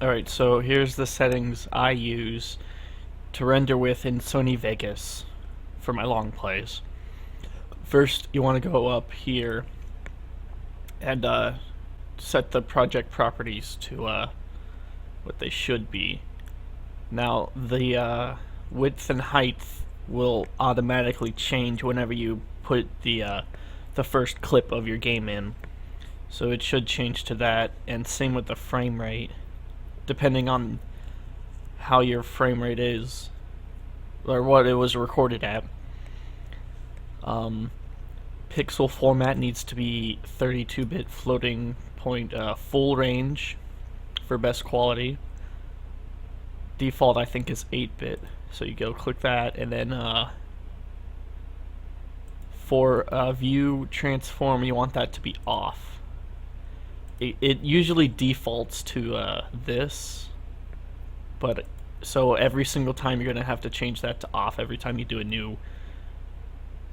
Alright, so here's the settings I use to render with in Sony Vegas for my long plays. First, you want to go up here and set the project properties to what they should be. Now, the width and height will automatically change whenever you put the first clip of your game in. So it should change to that, and same with the frame rate, depending on how your frame rate is or what it was recorded at. Pixel format needs to be 32-bit floating point full range for best quality. Default I think is 8-bit, so you go click that, and then for view transform you want that to be off. It usually defaults to this, but so every single time you're gonna have to change that to off every time you do a new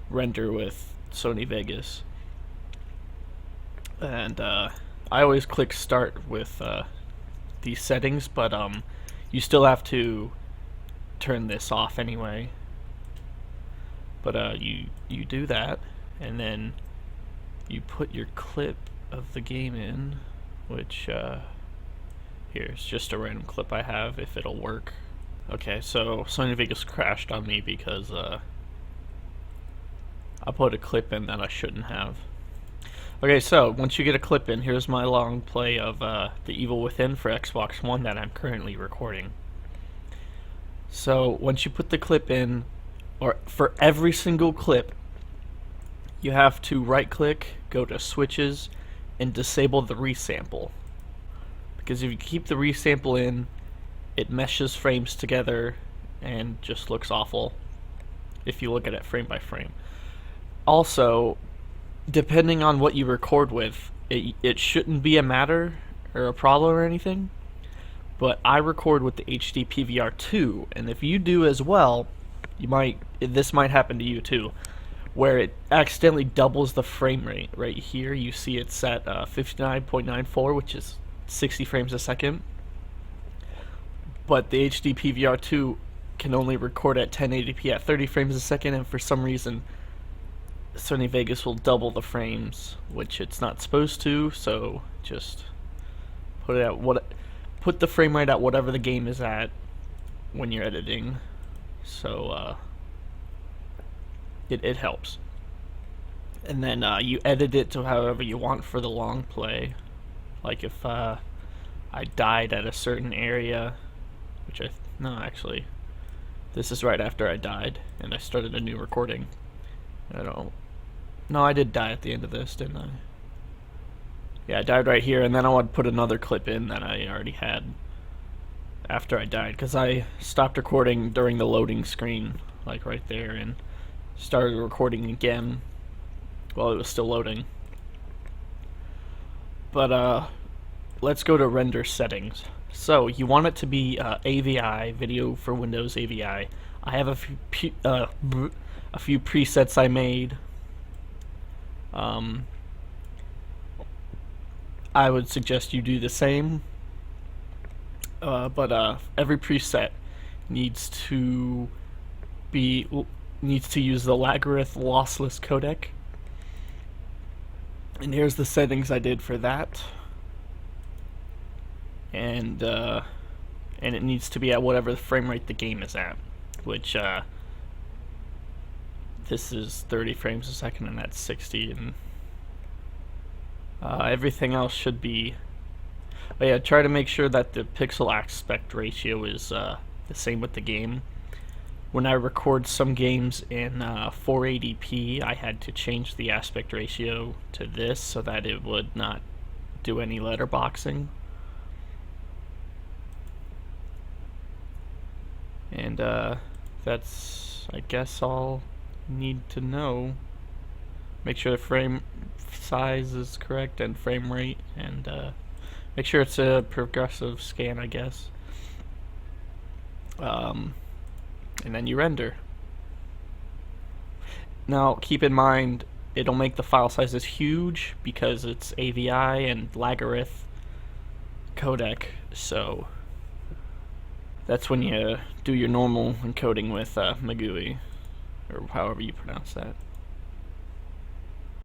render with Sony Vegas. And I always click start with these settings, but you still have to turn this off anyway. But you do that, and then you put your clip of the game in, which here's just a random clip I have if it'll work. Okay, so Sony Vegas crashed on me because I put a clip in that I shouldn't have. Okay, so once you get a clip in, here's my long play of The Evil Within for Xbox One that I'm currently recording. So once you put the clip in, or for every single clip, you have to right click, go to switches, and disable the resample. Because if you keep the resample in, it meshes frames together and just looks awful if you look at it frame by frame. Also, depending on what you record with, it shouldn't be a matter or a problem or anything, but I record with the HD PVR2, and if you do as well, this might happen to you too, where it accidentally doubles the frame rate. Right here you see it's at 59.94, which is 60 frames a second, but the HD PVR2 can only record at 1080p at 30 frames a second, and for some reason Sony Vegas will double the frames, which it's not supposed to. So just put the frame rate at whatever the game is at when you're editing. So it helps. And then you edit it to however you want for the long play. Like if I died at a certain area, which no, actually this is right after I died and I started a new recording. No, I did die at the end of this, didn't I? Yeah, I died right here, and then I would put another clip in that I already had after I died, because I stopped recording during the loading screen, like right there, and started recording again while it was still loading. But let's go to render settings. So you want it to be AVI, video for Windows AVI. I have a few presets I made. I would suggest you do the same, but every preset needs to use the Lagarith lossless codec, and here's the settings I did for that. And it needs to be at whatever the frame rate the game is at, which this is 30 frames a second and that's 60, and everything else should be. But yeah, try to make sure that the pixel aspect ratio is the same with the game. When I record some games in 480p, I had to change the aspect ratio to this so that it would not do any letterboxing. And that's, I guess, all you need to know. Make sure the frame size is correct and frame rate, and make sure it's a progressive scan, I guess. And then you render. Now keep in mind, it'll make the file sizes huge because it's AVI and Lagarith codec, so that's when you do your normal encoding with Magui, or however you pronounce that.